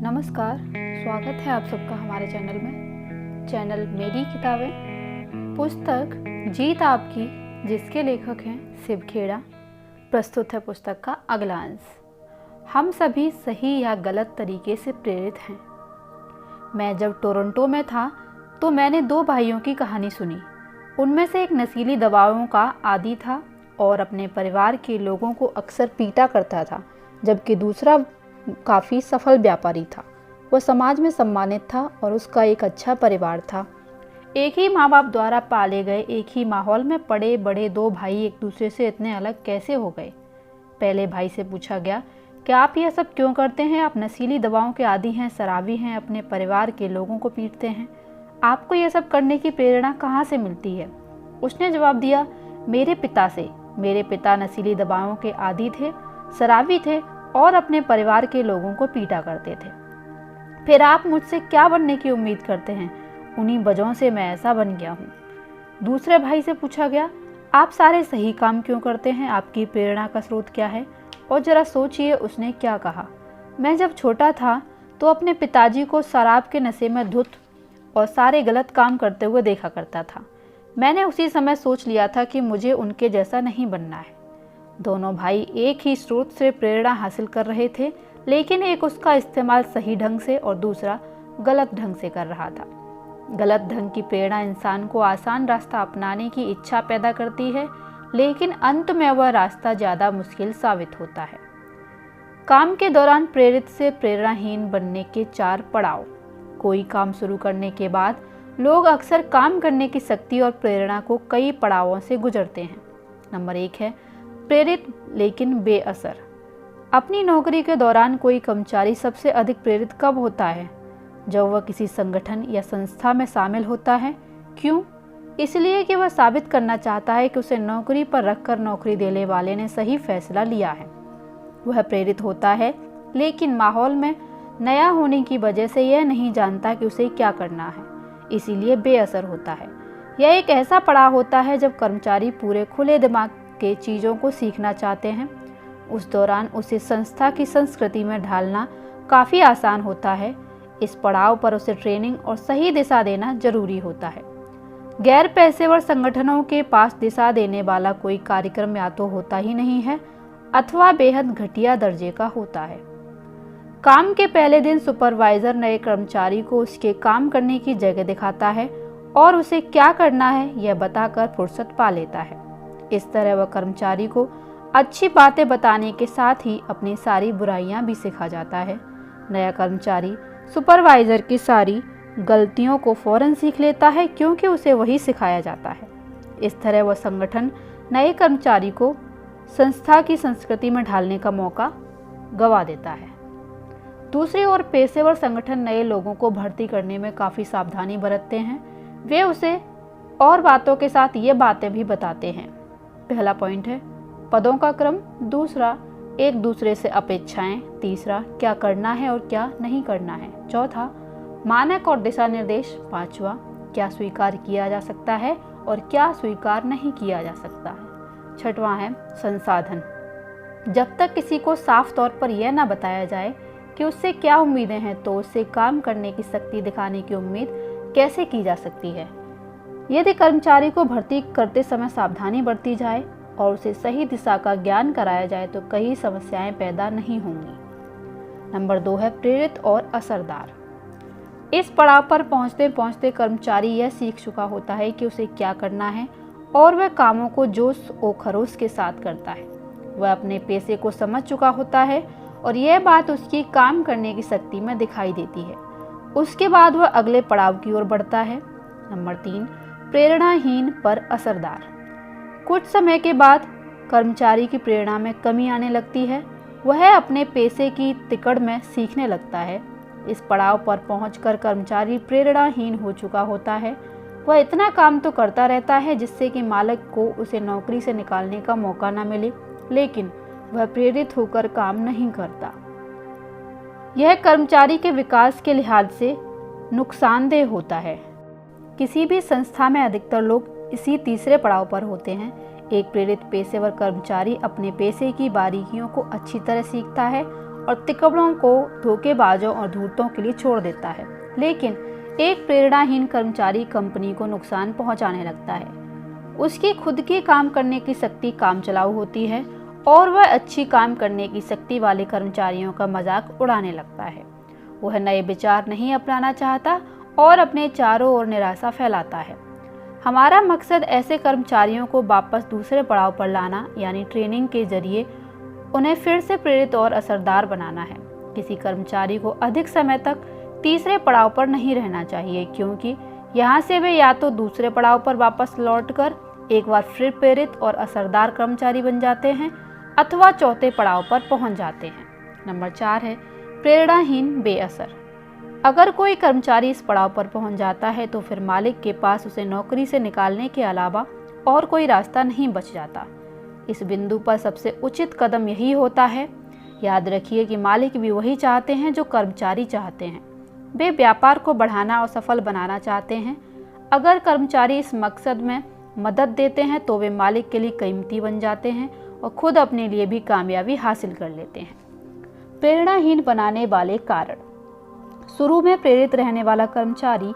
नमस्कार, स्वागत है आप सबका हमारे चैनल में। चैनल मेरी किताबें, पुस्तक जीत आपकी, जिसके लेखक हैं शिव खेड़ा। प्रस्तुत है पुस्तक का अगला अंश। हम सभी सही या गलत तरीके से प्रेरित हैं। मैं जब टोरंटो में था तो मैंने दो भाइयों की कहानी सुनी। उनमें से एक नशीली दवाओं का आदी था और अपने परिवार के लोगों को अक्सर पीटा करता था, जबकि दूसरा काफ़ी सफल व्यापारी था। वह समाज में सम्मानित था और उसका एक अच्छा परिवार था। एक ही माँ बाप द्वारा पाले गए एक ही माहौल में पड़े बड़े दो भाई एक दूसरे से इतने अलग कैसे हो गए। पहले भाई से पूछा गया कि आप यह सब क्यों करते हैं? आप नशीली दवाओं के आदी हैं, शराबी हैं, अपने परिवार के लोगों को पीटते हैं। आपको यह सब करने की प्रेरणा कहाँ से मिलती है? उसने जवाब दिया, मेरे पिता से। मेरे पिता नशीली दवाओं के आदी थे, शराबी थे और अपने परिवार के लोगों को पीटा करते थे। फिर आप मुझसे क्या बनने की उम्मीद करते हैं? उन्हीं वजहों से मैं ऐसा बन गया हूँ। दूसरे भाई से पूछा गया, आप सारे सही काम क्यों करते हैं? आपकी प्रेरणा का स्रोत क्या है? और जरा सोचिए उसने क्या कहा। मैं जब छोटा था तो अपने पिताजी को शराब के नशे में धुत और सारे गलत काम करते हुए देखा करता था। मैंने उसी समय सोच लिया था कि मुझे उनके जैसा नहीं बनना है। दोनों भाई एक ही स्रोत से प्रेरणा हासिल कर रहे थे, लेकिन एक उसका इस्तेमाल सही ढंग से और दूसरा गलत ढंग से कर रहा था। गलत ढंग की प्रेरणा इंसान को आसान रास्ता अपनाने की इच्छा पैदा करती है, लेकिन अंत में वह रास्ता ज़्यादा मुश्किल साबित होता है। काम के दौरान प्रेरित से प्रेरणाहीन बनने के 4 पड़ाव। कोई काम शुरू करने के बाद लोग अक्सर काम करने की शक्ति और प्रेरणा को कई पड़ावों से गुजरते हैं। नंबर 1 है प्रेरित लेकिन बेअसर। अपनी नौकरी के दौरान कोई कर्मचारी सबसे अधिक प्रेरित कब होता है? जब वह किसी संगठन या संस्था में शामिल होता है। क्यों? इसलिए कि वह साबित करना चाहता है कि उसे नौकरी पर रखकर नौकरी देने वाले ने सही फैसला लिया है। वह प्रेरित होता है, लेकिन माहौल में नया होने की वजह से यह नहीं जानता कि उसे क्या करना है, इसीलिए बेअसर होता है। यह एक ऐसा पड़ाव होता है जब कर्मचारी पूरे खुले दिमाग के चीज़ों को सीखना चाहते हैं। उस दौरान उसे संस्था की संस्कृति में ढालना काफ़ी आसान होता है। इस पड़ाव पर उसे ट्रेनिंग और सही दिशा देना जरूरी होता है। गैर पेशेवर संगठनों के पास दिशा देने वाला कोई कार्यक्रम या तो होता ही नहीं है अथवा बेहद घटिया दर्जे का होता है। काम के पहले दिन सुपरवाइजर नए कर्मचारी को उसके काम करने की जगह दिखाता है और उसे क्या करना है यह बताकर फुर्सत पा लेता है। इस तरह वह कर्मचारी को अच्छी बातें बताने के साथ ही अपनी सारी बुराइयां भी सिखा जाता है। नया कर्मचारी सुपरवाइजर की सारी गलतियों को फौरन सीख लेता है, क्योंकि उसे वही सिखाया जाता है। इस तरह वह संगठन नए कर्मचारी को संस्था की संस्कृति में ढालने का मौका गंवा देता है। दूसरी ओर पेशेवर संगठन नए लोगों को भर्ती करने में काफ़ी सावधानी बरतते हैं। वे उसे और बातों के साथ ये बातें भी बताते हैं। पहला पॉइंट है पदों का क्रम, दूसरा एक दूसरे से अपेक्षाएं, तीसरा क्या करना है और क्या नहीं करना है, चौथा मानक और दिशा निर्देश, पांचवा क्या स्वीकार किया जा सकता है और क्या स्वीकार नहीं किया जा सकता है, छठवां है संसाधन। जब तक किसी को साफ तौर पर यह ना बताया जाए कि उससे क्या उम्मीदें हैं, तो उससे काम करने की शक्ति दिखाने की उम्मीद कैसे की जा सकती है। यदि कर्मचारी को भर्ती करते समय सावधानी बरती जाए और उसे सही दिशा का ज्ञान कराया जाए तो कई समस्याएं पैदा नहीं होंगी। नंबर 2 है प्रेरित और असरदार। इस पड़ाव पर पहुंचते पहुंचते कर्मचारी यह सीख चुका होता है कि उसे क्या करना है और वह कामों को जोश और खरोश के साथ करता है। वह अपने पेशे को समझ चुका होता है और यह बात उसकी काम करने की शक्ति में दिखाई देती है। उसके बाद वह अगले पड़ाव की ओर बढ़ता है। नंबर 3 प्रेरणाहीन पर असरदार। कुछ समय के बाद कर्मचारी की प्रेरणा में कमी आने लगती है। वह अपने पेशे की तिकड़ में सीखने लगता है। इस पड़ाव पर पहुंचकर कर्मचारी प्रेरणाहीन हो चुका होता है। वह इतना काम तो करता रहता है जिससे कि मालिक को उसे नौकरी से निकालने का मौका न मिले, लेकिन वह प्रेरित होकर काम नहीं करता। यह कर्मचारी के विकास के लिहाज से नुकसानदेह होता है। किसी भी संस्था में अधिकतर लोग इसी तीसरे पड़ाव पर होते हैं। एक प्रेरित पेशेवर कर्मचारी अपने पेशे की बारीकियों को अच्छी तरह सीखता है और तिकड़ों को धोखेबाजों और धूर्तों के लिए छोड़ देता है। लेकिन एक प्रेरणाहीन कर्मचारी कंपनी को नुकसान पहुंचाने लगता है। उसकी खुद की काम करने की शक्ति कामचलाऊ होती है और वह अच्छी काम करने की शक्ति वाले कर्मचारियों का मजाक उड़ाने लगता है। वह नए विचार नहीं अपनाना चाहता और अपने चारों ओर निराशा फैलाता है। हमारा मकसद ऐसे कर्मचारियों को वापस दूसरे पड़ाव पर लाना यानी ट्रेनिंग के जरिए उन्हें फिर से प्रेरित और असरदार बनाना है। किसी कर्मचारी को अधिक समय तक तीसरे पड़ाव पर नहीं रहना चाहिए, क्योंकि यहाँ से वे या तो दूसरे पड़ाव पर वापस लौटकर एक बार फिर प्रेरित और असरदार कर्मचारी बन जाते हैं अथवा चौथे पड़ाव पर पहुंच जाते हैं। नंबर 4 है प्रेरणाहीन बेअसर। अगर कोई कर्मचारी इस पड़ाव पर पहुंच जाता है तो फिर मालिक के पास उसे नौकरी से निकालने के अलावा और कोई रास्ता नहीं बच जाता। इस बिंदु पर सबसे उचित कदम यही होता है। याद रखिए कि मालिक भी वही चाहते हैं जो कर्मचारी चाहते हैं। वे व्यापार को बढ़ाना और सफल बनाना चाहते हैं। अगर कर्मचारी इस मकसद में मदद देते हैं तो वे मालिक के लिए कीमती बन जाते हैं और खुद अपने लिए भी कामयाबी हासिल कर लेते हैं। प्रेरणाहीन बनाने वाले कारण। शुरू में प्रेरित रहने वाला कर्मचारी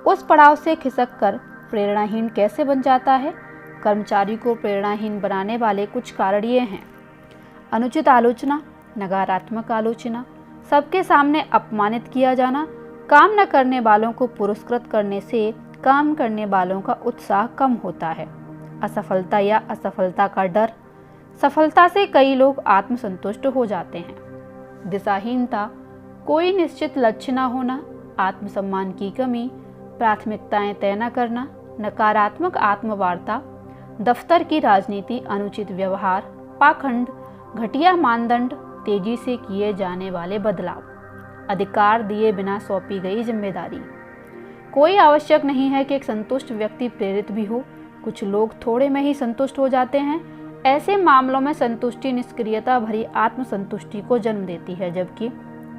उस पड़ाव से खिसक कर प्रेरणाहीन कैसे बन जाता है? कर्मचारी को प्रेरणाहीन बनाने वाले कुछ कारण ये हैं: अनुचित आलोचना, नकारात्मक आलोचना, सबके सामने अपमानित किया जाना, काम न करने वालों को पुरस्कृत करने से काम करने वालों का उत्साह कम होता है, असफलता या असफलता का डर, सफलता से कई लोग आत्मसंतुष्ट हो जाते हैं, दिशाहीनता, कोई निश्चित लक्ष्य न होना, आत्मसम्मान की कमी, प्राथमिकताएं तय न करना, नकारात्मक आत्मवार्ता, दफ्तर की राजनीति, अनुचित व्यवहार, पाखंड, घटिया मानदंड, तेजी से किए जाने वाले बदलाव, अधिकार दिए बिना सौंपी गई जिम्मेदारी। कोई आवश्यक नहीं है कि एक संतुष्ट व्यक्ति प्रेरित भी हो। कुछ लोग थोड़े में ही संतुष्ट हो जाते हैं। ऐसे मामलों में संतुष्टि निष्क्रियता भरी आत्मसंतुष्टि को जन्म देती है, जबकि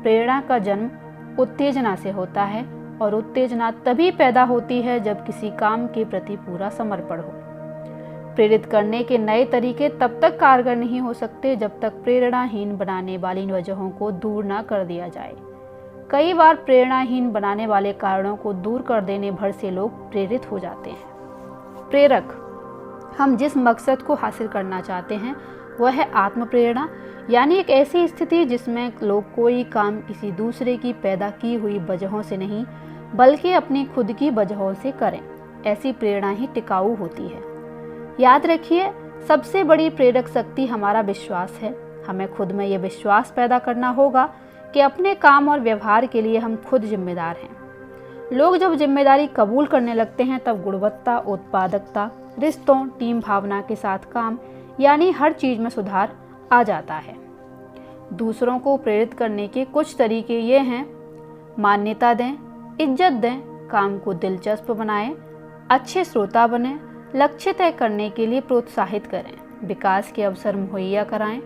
प्रेरणा का जन्म उत्तेजना से होता है और उत्तेजना तभी पैदा होती है जब किसी काम के प्रति पूरा समर्पण हो। प्रेरित करने के नए तरीके तब तक कारगर नहीं हो सकते जब तक प्रेरणाहीन बनाने वाली वजहों को दूर न कर दिया जाए। कई बार प्रेरणाहीन बनाने वाले कारणों को दूर कर देने भर से लोग प्रेरित हो जाते हैं। प्रेरक। हम जिस मकसद को हासिल करना चाहते हैं वह है आत्म प्रेरणा, यानी एक ऐसी स्थिति जिसमें लोग कोई काम किसी दूसरे की पैदा की हुई वजहों से नहीं बल्कि अपनी खुद की वजहों से करें। ऐसी प्रेरणा ही टिकाऊ होती है। याद रखिए, सबसे बड़ी प्रेरक शक्ति हमारा विश्वास है। हमें खुद में यह विश्वास पैदा करना होगा कि अपने काम और व्यवहार के लिए हम खुद जिम्मेदार हैं। लोग जब जिम्मेदारी कबूल करने लगते हैं तब गुणवत्ता, उत्पादकता, रिश्तों, टीम भावना के साथ काम यानी हर चीज में सुधार आ जाता है। दूसरों को प्रेरित करने के कुछ तरीके ये हैं: मान्यता दें, इज्जत दें, काम को दिलचस्प बनाएं, अच्छे श्रोता बनें, लक्ष्य तय करने के लिए प्रोत्साहित करें, विकास के अवसर मुहैया कराएं,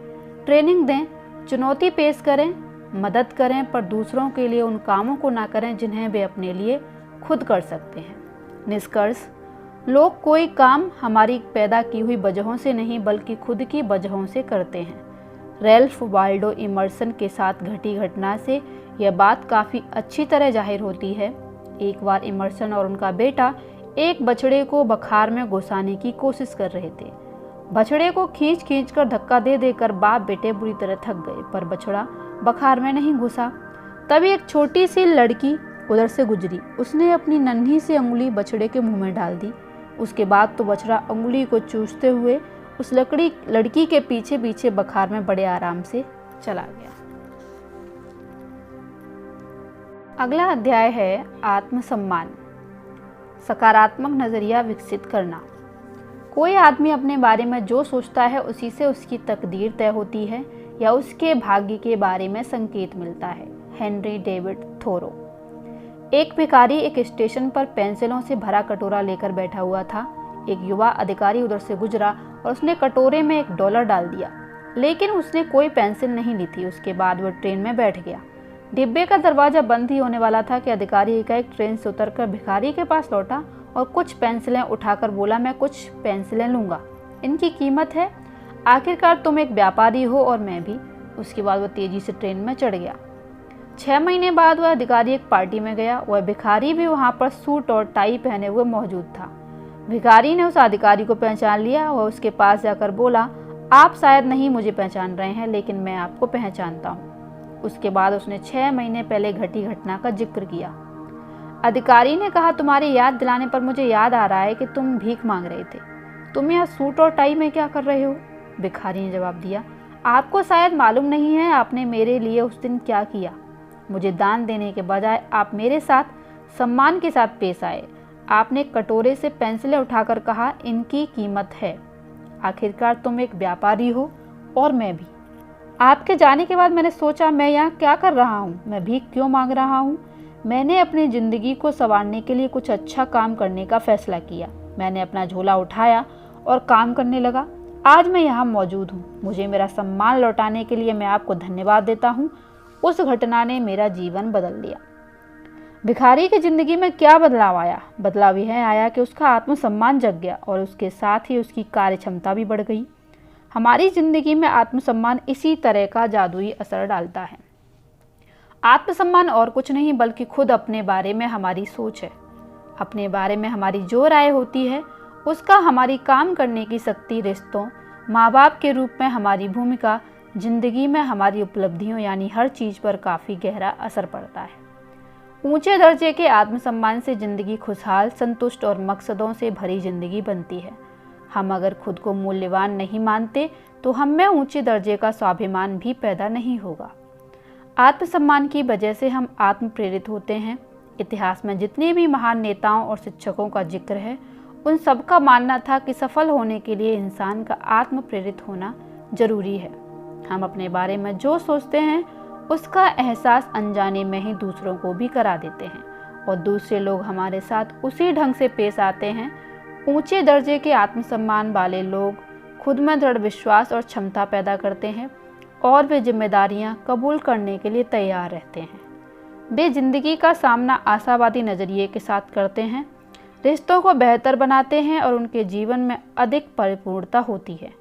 ट्रेनिंग दें, चुनौती पेश करें, मदद करें, पर दूसरों के लिए उन कामों को ना करें जिन्हें वे अपने लिए खुद कर सकते हैं। निष्कर्ष: लोग कोई काम हमारी पैदा की हुई वजहों से नहीं बल्कि खुद की वजहों से करते हैं। रैल्फ वाल्डो इमर्सन के साथ घटी घटना से यह बात काफ़ी अच्छी तरह जाहिर होती है। एक बार इमर्सन और उनका बेटा एक बछड़े को बखार में घुसाने की कोशिश कर रहे थे। बछड़े को खींच खींच कर धक्का दे देकर बाप बेटे बुरी तरह थक गए, पर बछड़ा बखार में नहीं घुसा। तभी एक छोटी सी लड़की उधर से गुजरी। उसने अपनी नन्ही सी अंगुली बछड़े के मुंह में डाल दी। उसके बाद तो बछड़ा अंगुली को चूसते हुए उस लड़की के पीछे पीछे बखार में बड़े आराम से चला गया। अगला अध्याय है आत्मसम्मान। सकारात्मक नजरिया विकसित करना। कोई आदमी अपने बारे में जो सोचता है उसी से उसकी तकदीर तय होती है या उसके भाग्य के बारे में संकेत मिलता है। Henry David Thoreau. एक भिखारी एक स्टेशन पर पेंसिलों से भरा कटोरा लेकर बैठा हुआ था। एक युवा अधिकारी उधर से गुजरा और उसने कटोरे में $1 डाल दिया, लेकिन उसने कोई पेंसिल नहीं ली थी। उसके बाद वह ट्रेन में बैठ गया। डिब्बे का दरवाजा बंद ही होने वाला था कि अधिकारी एकाएक ट्रेन से उतरकर भिखारी के पास लौटा और कुछ पेंसिलें उठाकर बोला, मैं कुछ पेंसिलें लूँगा, इनकी कीमत है। आखिरकार तुम एक व्यापारी हो और मैं भी, उसके बाद वह तेजी से ट्रेन में चढ़ गया। 6 महीने बाद वह अधिकारी एक पार्टी में गया। वह भिखारी भी वहां पर सूट और टाई पहने हुए मौजूद था। भिखारी ने उस अधिकारी को पहचान लिया। वह उसके पास जाकर बोला, आप शायद नहीं मुझे पहचान रहे हैं, लेकिन मैं आपको पहचानता हूँ। उसके बाद उसने 6 महीने पहले घटी घटना का जिक्र किया। अधिकारी ने कहा, तुम्हारी याद दिलाने पर मुझे याद आ रहा है कि तुम भीख मांग रहे थे। तुम यहाँ सूट और टाई में क्या कर रहे हो? भिखारी ने जवाब दिया, आपको शायद मालूम नहीं है आपने मेरे लिए उस दिन क्या किया। मुझे दान देने के बजाय आप मेरे साथ सम्मान के साथ पेश आए। आपने कटोरे से पेंसिलें उठाकर कहा, इनकी कीमत है। आखिरकार तुम एक व्यापारी हो और मैं भी। आपके जाने के बाद मैंने सोचा, मैं यहाँ क्या कर रहा हूँ? मैं भीख क्यों मांग रहा हूँ? मैंने अपनी ज़िंदगी को संवारने के लिए कुछ अच्छा काम करने का फैसला किया। मैंने अपना झोला उठाया और काम करने लगा। आज मैं यहाँ मौजूद हूँ। मुझे मेरा सम्मान लौटाने के लिए मैं आपको धन्यवाद देता हूँ। उस घटना ने मेरा जीवन बदल दिया। भिखारी की जिंदगी में क्या बदलाव आया? बदलाव यह आया कि उसका आत्मसम्मान जग गया और उसके साथ ही उसकी कार्य क्षमता भी बढ़ गई। हमारी जिंदगी में आत्मसम्मान इसी तरह का जादुई असर डालता है। आत्मसम्मान और कुछ नहीं बल्कि खुद अपने बारे में हमारी सोच है। अपने बारे में हमारी जो राय होती है उसका हमारी काम करने की शक्ति, रिश्तों, माँ बाप के रूप में हमारी भूमिका, जिंदगी में हमारी उपलब्धियों यानी हर चीज़ पर काफ़ी गहरा असर पड़ता है। ऊंचे दर्जे के आत्मसम्मान से जिंदगी खुशहाल, संतुष्ट और मकसदों से भरी जिंदगी बनती है। हम अगर खुद को मूल्यवान नहीं मानते तो हम में ऊंचे दर्जे का स्वाभिमान भी पैदा नहीं होगा। आत्मसम्मान की वजह से हम आत्म प्रेरित होते हैं। इतिहास में जितने भी महान नेताओं और शिक्षकों का जिक्र है, उन सबका मानना था कि सफल होने के लिए इंसान का आत्म प्रेरित होना जरूरी है। हम अपने बारे में जो सोचते हैं उसका एहसास अनजाने में ही दूसरों को भी करा देते हैं और दूसरे लोग हमारे साथ उसी ढंग से पेश आते हैं। ऊंचे दर्जे के आत्मसम्मान वाले लोग खुद में दृढ़ विश्वास और क्षमता पैदा करते हैं और वे जिम्मेदारियां कबूल करने के लिए तैयार रहते हैं। वे जिंदगी का सामना आशावादी नज़रिए के साथ करते हैं, रिश्तों को बेहतर बनाते हैं और उनके जीवन में अधिक परिपूर्णता होती है।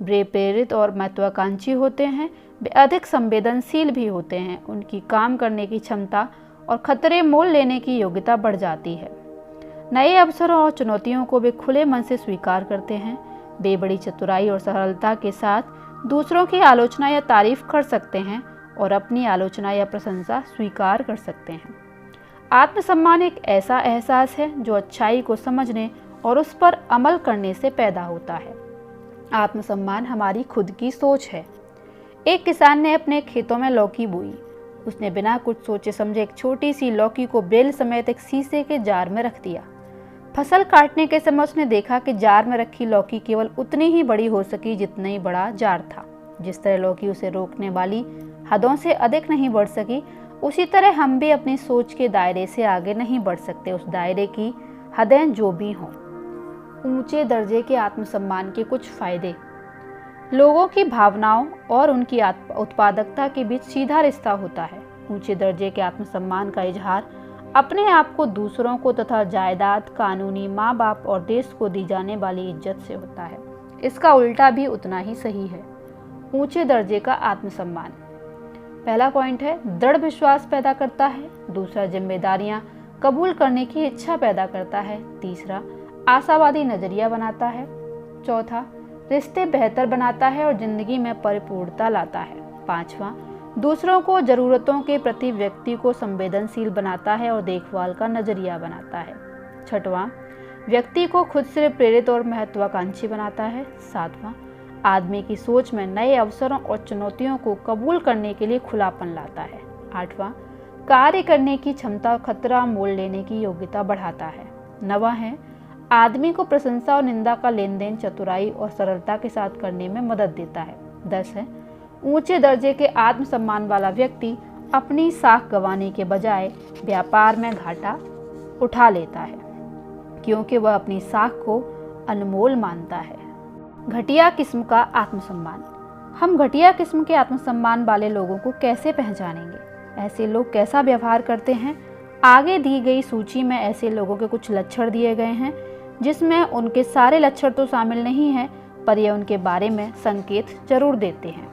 वे प्रेरित और महत्वाकांक्षी होते हैं। वे अधिक संवेदनशील भी होते हैं। उनकी काम करने की क्षमता और खतरे मोल लेने की योग्यता बढ़ जाती है। नए अवसरों और चुनौतियों को वे खुले मन से स्वीकार करते हैं। वे बड़ी चतुराई और सरलता के साथ दूसरों की आलोचना या तारीफ कर सकते हैं और अपनी आलोचना या प्रशंसा स्वीकार कर सकते हैं। आत्मसम्मान एक ऐसा एहसास है जो अच्छाई को समझने और उस पर अमल करने से पैदा होता है। आत्मसम्मान हमारी खुद की सोच है। एक किसान ने अपने खेतों में लौकी बोई। उसने बिना कुछ सोचे समझे एक छोटी सी लौकी को बेल समेत एक शीशे के जार में रख दिया। फसल काटने के समय उसने देखा कि जार में रखी लौकी केवल उतनी ही बड़ी हो सकी जितना ही बड़ा जार था। जिस तरह लौकी उसे रोकने वाली हदों से अधिक नहीं बढ़ सकी, उसी तरह हम भी अपनी सोच के दायरे से आगे नहीं बढ़ सकते, उस दायरे की हदें जो भी हों। ऊंचे दर्जे के आत्मसम्मान के कुछ फायदे। लोगों की भावनाओं और उनकी उत्पादकता के बीच सीधा रिश्ता होता है। ऊंचे दर्जे के आत्मसम्मान का इजहार अपने आप को दूसरों को तथा जायदाद, कानूनी, माँ बाप और देश को दी जाने वाली इज्जत से होता है। इसका उल्टा भी उतना ही सही है। ऊंचे दर्जे का आत्मसम्मान, पहला पॉइंट है, दृढ़ विश्वास पैदा करता है। दूसरा, जिम्मेदारियां कबूल करने की इच्छा पैदा करता है। तीसरा, आशावादी नजरिया बनाता है। चौथा, रिश्ते बेहतर बनाता है और जिंदगी में परिपूर्णता लाता है। पांचवा, दूसरों को जरूरतों के प्रति व्यक्ति को संवेदनशील बनाता है और देखभाल का नजरिया बनाता है। छठवां, व्यक्ति को खुद से प्रेरित और महत्वाकांक्षी बनाता है। सातवां, आदमी की सोच में नए अवसरों और चुनौतियों को कबूल करने के लिए खुलापन लाता है। आठवां, कार्य करने की क्षमता और खतरा मोल लेने की योग्यता बढ़ाता है। नवां है, आदमी को प्रशंसा और निंदा का लेन देन चतुराई और सरलता के साथ करने में मदद देता है। 10 है, ऊंचे दर्जे के आत्मसम्मान वाला व्यक्ति अपनी साख गंवाने के बजाय व्यापार में घाटा उठा लेता है क्योंकि वह अपनी साख को अनमोल मानता है। घटिया किस्म का आत्मसम्मान। हम घटिया किस्म के आत्मसम्मान वाले लोगों को कैसे पहचानेंगे? ऐसे लोग कैसा व्यवहार करते हैं? आगे दी गई सूची में ऐसे लोगों के कुछ लक्षण दिए गए हैं जिसमें उनके सारे लक्षण तो शामिल नहीं हैं, पर यह उनके बारे में संकेत जरूर देते हैं।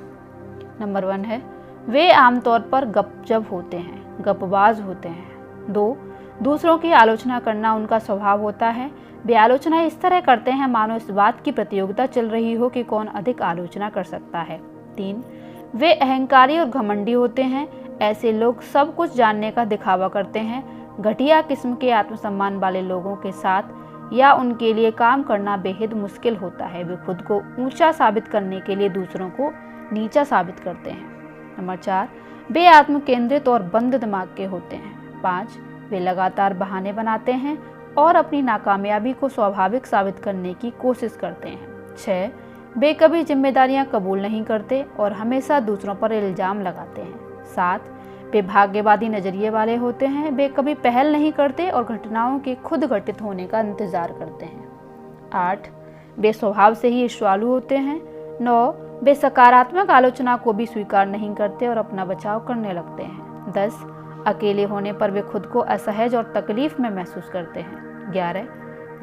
नंबर 1 है वे आमतौर पर गपजप होते हैं, गपबाज होते हैं। 2 दूसरों की आलोचना करना उनका स्वभाव होता है। वे आलोचना इस तरह करते हैं मानो इस बात की प्रतियोगिता चल रही हो कि कौन अधिक आलोचना कर सकता है। 3 वे अहंकारी और घमंडी होते हैं। ऐसे लोग सब कुछ जानने का दिखावा करते हैं। घटिया किस्म के आत्मसम्मान वाले लोगों के साथ या उनके लिए काम करना बेहद मुश्किल होता है। वे खुद को ऊंचा साबित करने के लिए दूसरों को नीचा साबित करते हैं। नंबर 4 वे आत्मकेंद्रित और बंद दिमाग के होते हैं। 5 वे लगातार बहाने बनाते हैं और अपनी नाकामयाबी को स्वाभाविक साबित करने की कोशिश करते हैं। 6 वे कभी जिम्मेदारियां कबूल नहीं करते और हमेशा दूसरों पर इल्जाम लगाते हैं। 7 वे भाग्यवादी नजरिए वाले होते हैं। वे कभी पहल नहीं करते और घटनाओं के खुद घटित होने का इंतजार करते हैं। 8 वे स्वभाव से ही ईर्ष्यालु होते हैं। 9 वे सकारात्मक आलोचना को भी स्वीकार नहीं करते और अपना बचाव करने लगते हैं। 10 अकेले होने पर वे खुद को असहज और तकलीफ में महसूस करते हैं। 11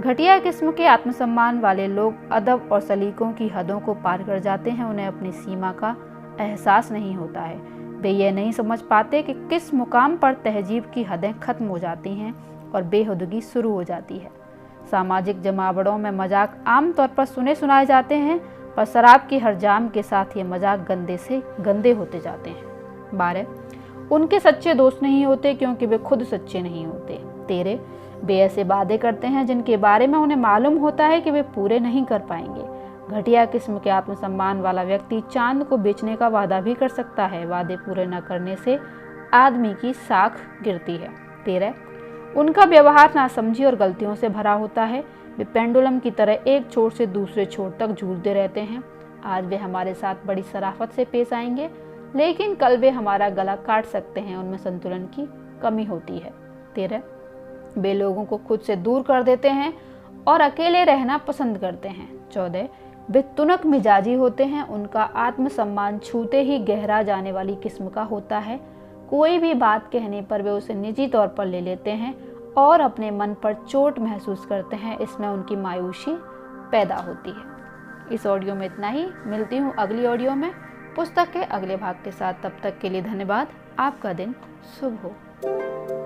घटिया किस्म के आत्मसम्मान वाले लोग अदब और सलीकों की हदों को पार कर जाते हैं। उन्हें अपनी सीमा का एहसास नहीं होता है। वे यह नहीं समझ पाते कि किस मुकाम पर तहजीब की हदें खत्म हो जाती हैं और बेहुदगी शुरू हो जाती है। सामाजिक जमावड़ों में मजाक आमतौर पर सुने सुनाए जाते हैं, पर शराब की हरजाम के साथ ये मजाक गंदे से गंदे होते जाते हैं। 12 उनके सच्चे दोस्त नहीं होते क्योंकि वे खुद सच्चे नहीं होते। 13 वे ऐसे वादे करते हैं जिनके बारे में उन्हें मालूम होता है कि वे पूरे नहीं कर पाएंगे। घटिया किस्म के आत्मसम्मान वाला व्यक्ति चांद को बेचने का वादा भी कर सकता है। वादे पूरे न करने से आदमी की साख गिरती है। 13 उनका व्यवहार नासमझी और गलतियों से भरा होता है। वे पेंडुलम की तरह एक छोर से दूसरे छोर तक झूलते रहते हैं। आज वे हमारे साथ बड़ी शराफत से पेश आएंगे, लेकिन कल वे हमारा गला काट सकते हैं। उनमें संतुलन की कमी होती है। 13 वे लोगों को खुद से दूर कर देते हैं और अकेले रहना पसंद करते हैं। 14 वे तुनक मिजाजी होते हैं। उनका आत्मसम्मान छूते ही गहरा जाने वाली किस्म का होता है। कोई भी बात कहने पर वे उसे निजी तौर पर ले लेते हैं और अपने मन पर चोट महसूस करते हैं। इसमें उनकी मायूसी पैदा होती है। इस ऑडियो में इतना ही। मिलती हूँ अगली ऑडियो में पुस्तक के अगले भाग के साथ। तब तक के लिए धन्यवाद। आपका दिन शुभ हो।